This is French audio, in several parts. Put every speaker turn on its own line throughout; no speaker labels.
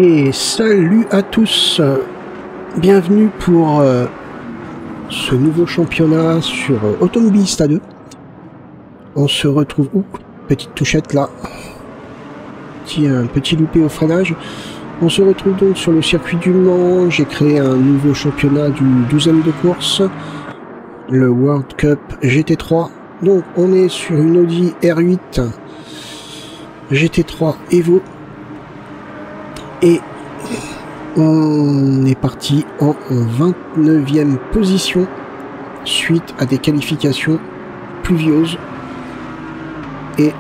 Et salut à tous, bienvenue pour ce nouveau championnat sur Automobilista 2. On se retrouve... Ouh, petite touchette là, un petit loupé au freinage. On se retrouve donc sur le circuit du Mans. J'ai créé un nouveau championnat du 12e de course, le World Cup GT3. Donc on est sur une Audi R8 GT3 Evo. Et on est parti en 29e position suite à des qualifications pluvieuses. Et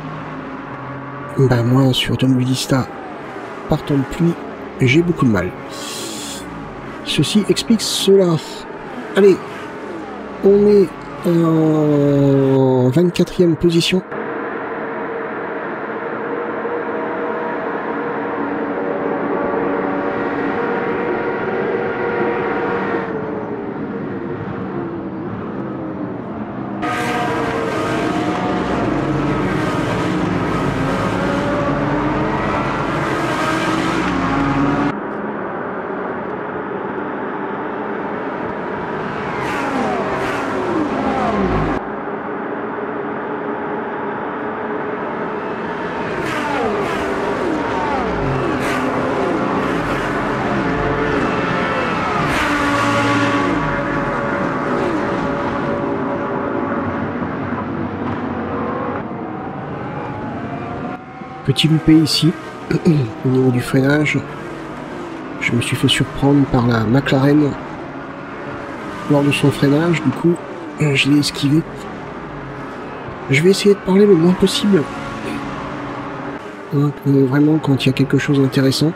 bah moi sur Automobilista, partant de pluie, j'ai beaucoup de mal. Ceci explique cela. Allez, on est en 24e position. Petit loupé ici, au niveau du freinage. Je me suis fait surprendre par la McLaren lors de son freinage, du coup, je l'ai esquivé. Je vais essayer de parler le moins possible. Donc, vraiment, quand il y a quelque chose d'intéressant.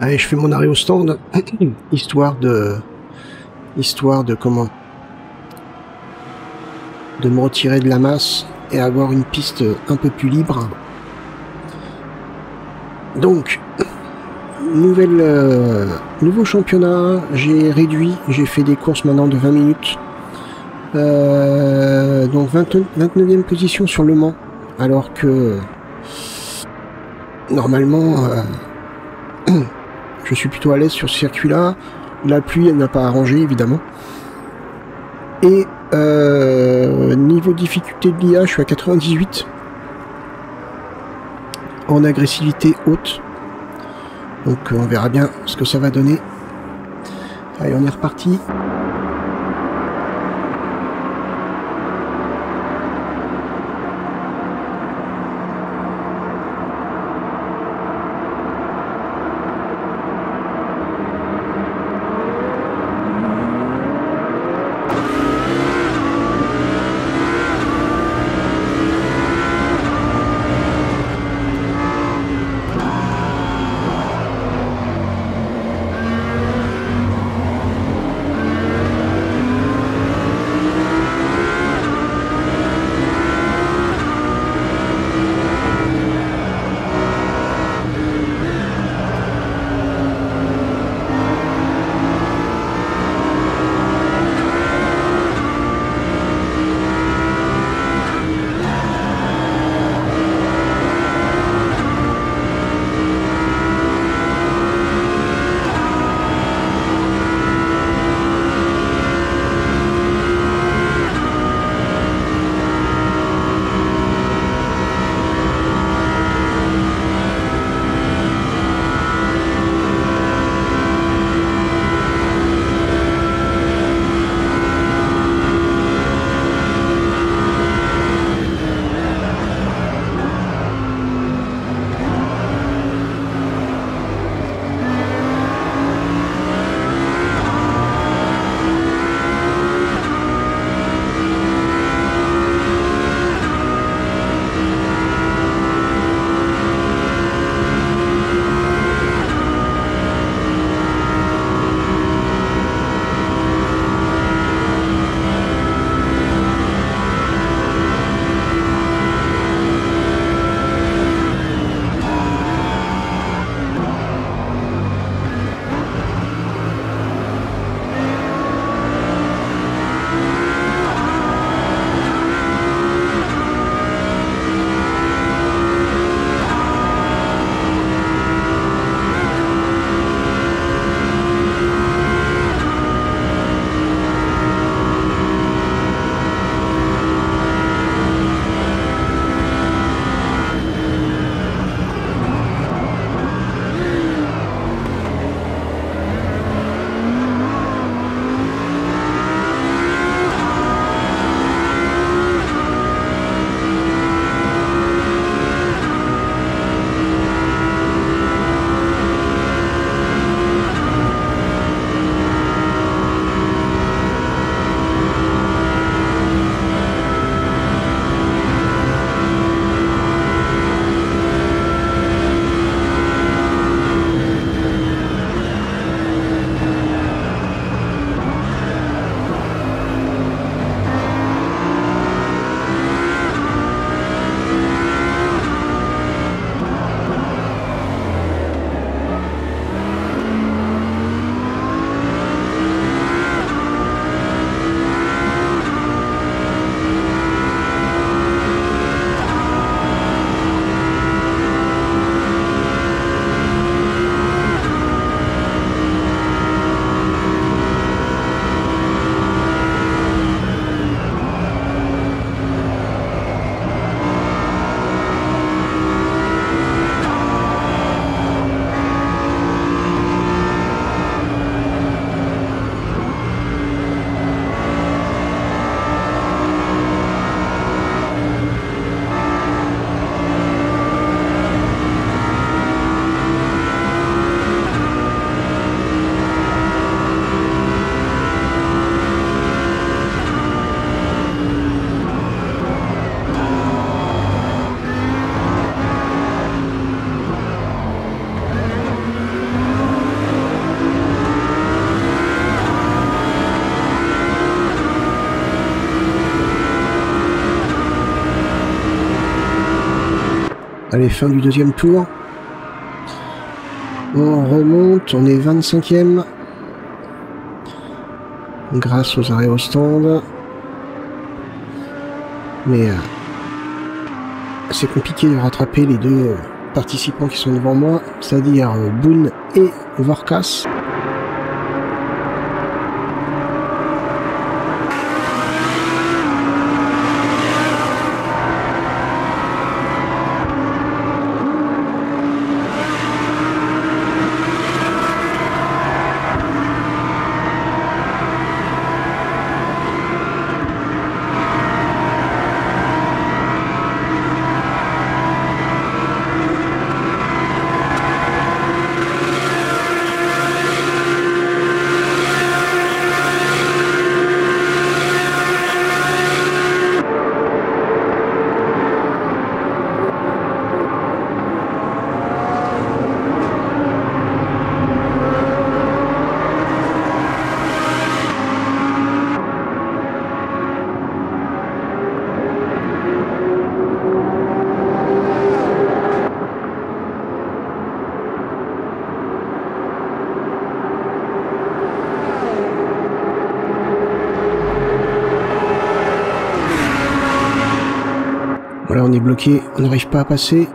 Allez, je fais mon arrêt au stand, histoire de comment, de me retirer de la masse et avoir une piste un peu plus libre. Donc, nouveau championnat, j'ai réduit, j'ai fait des courses maintenant de 20 minutes. Donc 29e position sur Le Mans, alors que normalement je suis plutôt à l'aise sur ce circuit-là. La pluie, elle n'a pas arrangé, évidemment. Et niveau difficulté de l'IA, je suis à 98. En agressivité haute. Donc on verra bien ce que ça va donner. Allez, on est reparti. Allez, fin du deuxième tour. On remonte, on est 25e. Grâce aux arrêts au stand. Mais c'est compliqué de rattraper les deux participants qui sont devant moi, c'est-à-dire Boone et Vorkas. Voilà, on est bloqué, on n'arrive pas à passer.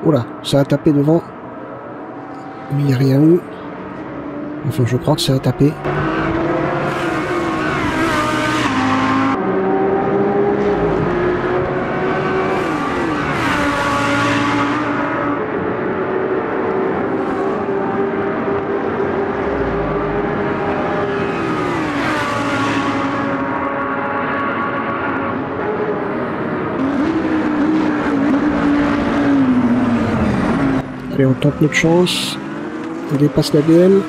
Oula, ça a tapé devant. Mais il n'y a rien eu. Enfin, je crois que ça a tapé. Allez, on tente notre chance. On dépasse la BM.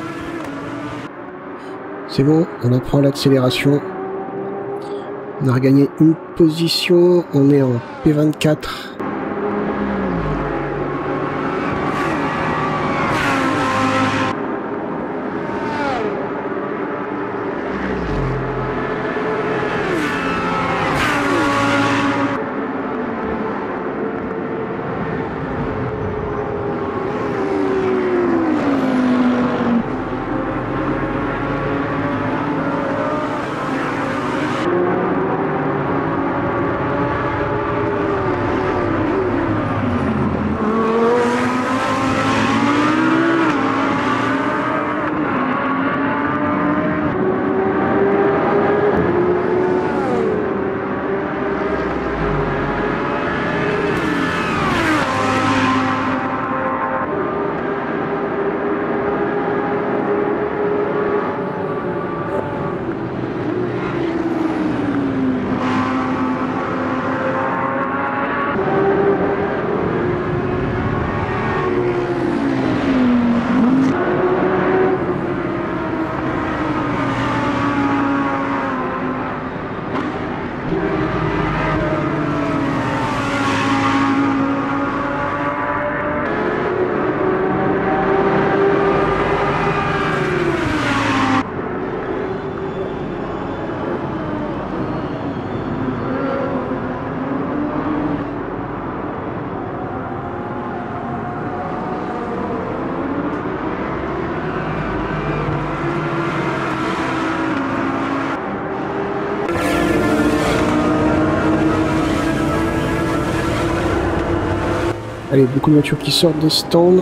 C'est bon, on apprend l'accélération. On a regagné une position. On est en P24. Allez, beaucoup de voitures qui sortent des stands.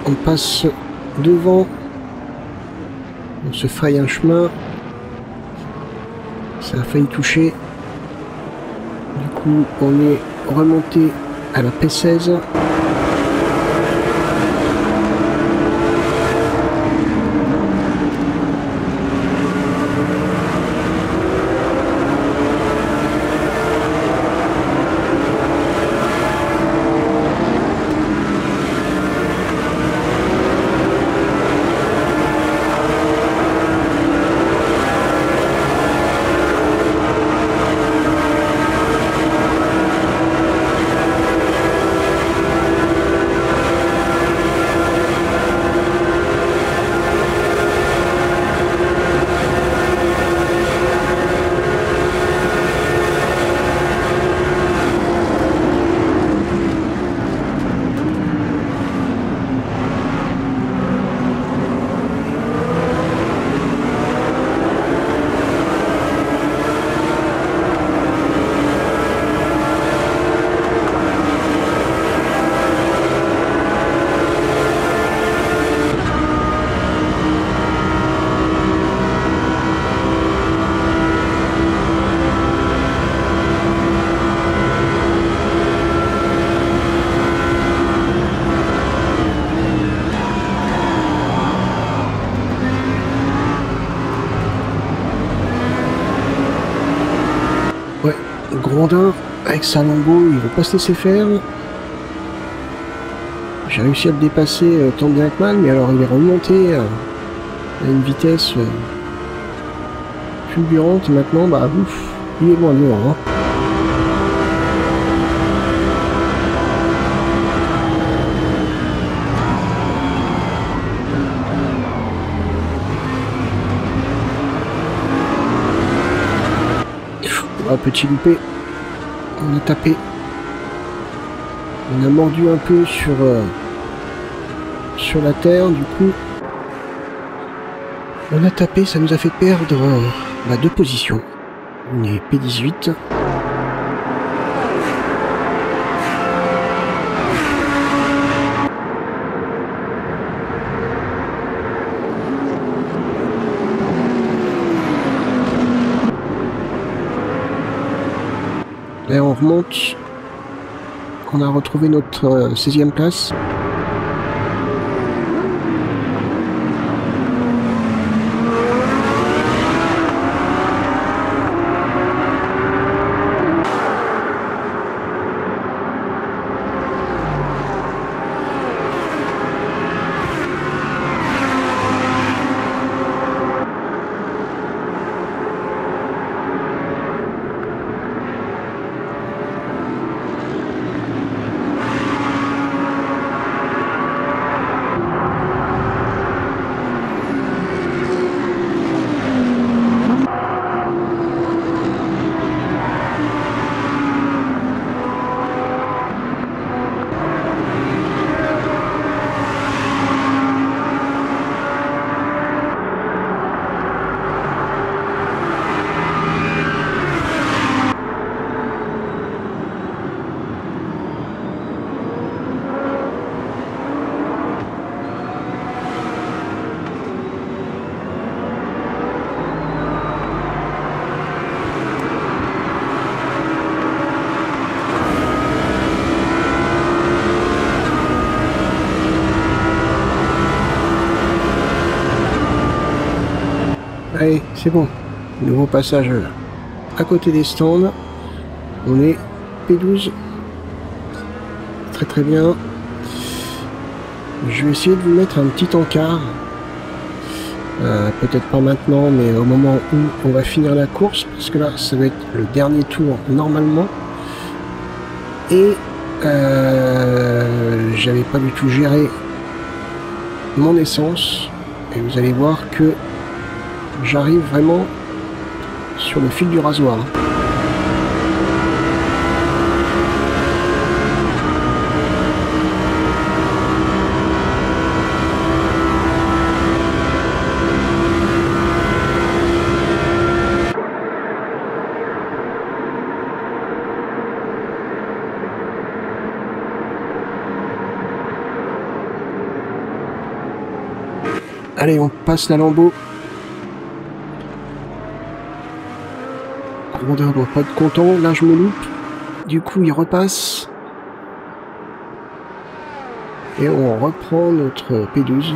On passe devant. On se fraye un chemin. Ça a failli toucher. Du coup, on est remonté à la P16. Grondin, avec sa Lambo, il veut pas se laisser faire. J'ai réussi à le dépasser tant bien que mal, mais alors il est remonté à une vitesse fulgurante. Maintenant, bah ouf, il est loin devant. Hein. Ah, petit loupé, on a tapé, on a mordu un peu sur la terre, du coup on a tapé, ça nous a fait perdre 2 positions. On est P18. Et on remonte. On a retrouvé notre 16e place. Allez, c'est bon. Nouveau passage à côté des stands. On est P12. Très très bien. Je vais essayer de vous mettre un petit encart. Peut-être pas maintenant, mais au moment où on va finir la course, parce que là, ça va être le dernier tour normalement. Et j'avais pas du tout géré mon essence. Et vous allez voir que j'arrive vraiment sur le fil du rasoir. Allez, on passe la Lambeau. On doit pas être content. Là, je me loupe. Du coup, il repasse. Et on reprend notre P12.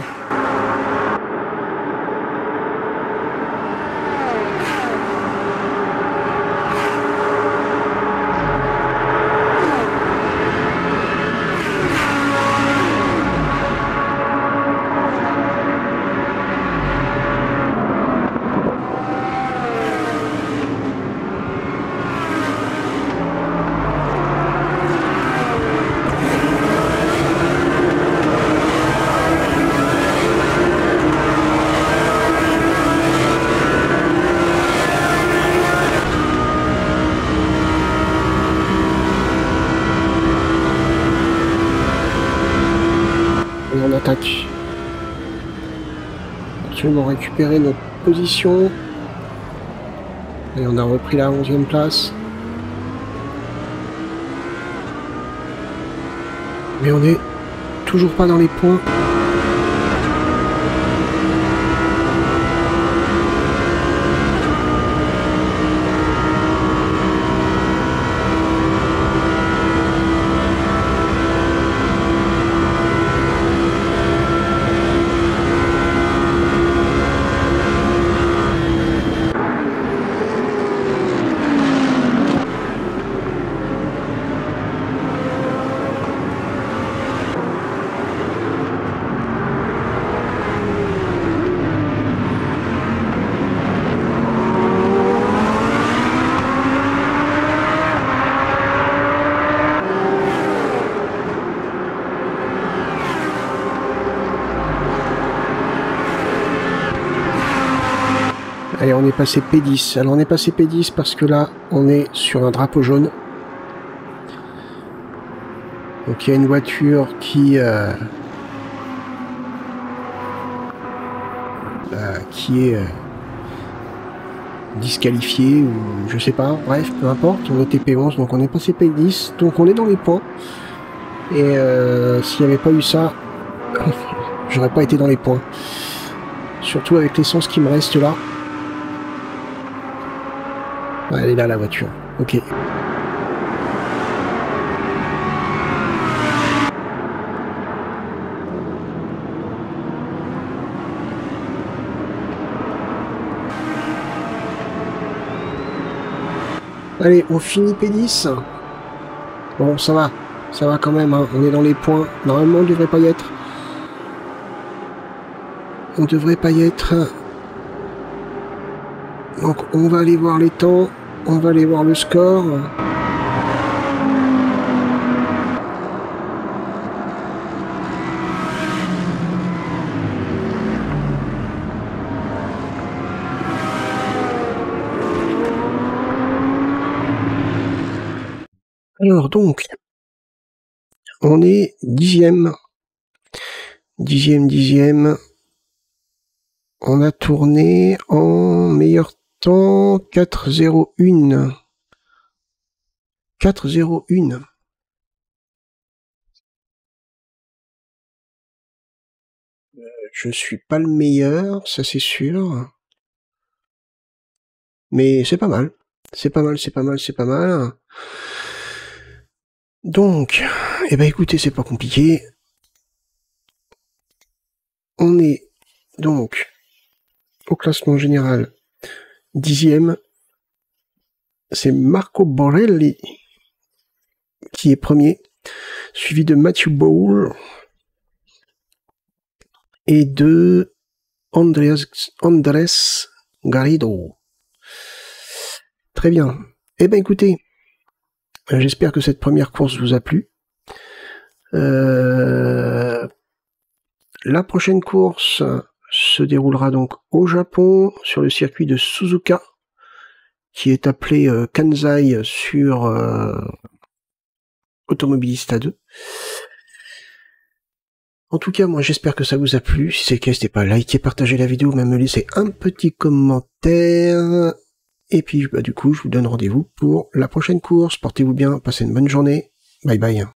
Et on attaque. Absolument récupérer notre position. Et on a repris la 11e place. Mais on est toujours pas dans les points. Allez, on est passé P10. Alors on est passé P10 parce que là, on est sur un drapeau jaune. Donc il y a une voiture qui est disqualifiée ou je sais pas. Bref, peu importe. On était P11, donc on est passé P10. Donc on est dans les points. Et s'il n'y avait pas eu ça, j'aurais pas été dans les points. Surtout avec l'essence qui me reste là. Ouais, elle est là la voiture. Ok. Allez, on finit P10. Bon, ça va quand même, hein. On est dans les points. Normalement, on devrait pas y être. On devrait pas y être. Donc, on va aller voir les temps. On va aller voir le score. Alors, donc, on est 10e. 10e. On a tourné en meilleur temps 4:01. 4:01. Je suis pas le meilleur, ça c'est sûr. Mais c'est pas mal. C'est pas mal. Donc, eh ben écoutez, c'est pas compliqué. On est donc au classement général 10e. C'est Marco Borelli qui est premier, suivi de Matthew Bowl et de Andrés Garrido. Très bien. Eh ben écoutez, j'espère que cette première course vous a plu. La prochaine course se déroulera donc au Japon, sur le circuit de Suzuka, qui est appelé Kansai sur Automobilista 2. En tout cas, moi j'espère que ça vous a plu. Si c'est le cas, n'hésitez pas à liker, partager la vidéo, même me laisser un petit commentaire. Et puis du coup, je vous donne rendez-vous pour la prochaine course. Portez-vous bien, passez une bonne journée. Bye bye.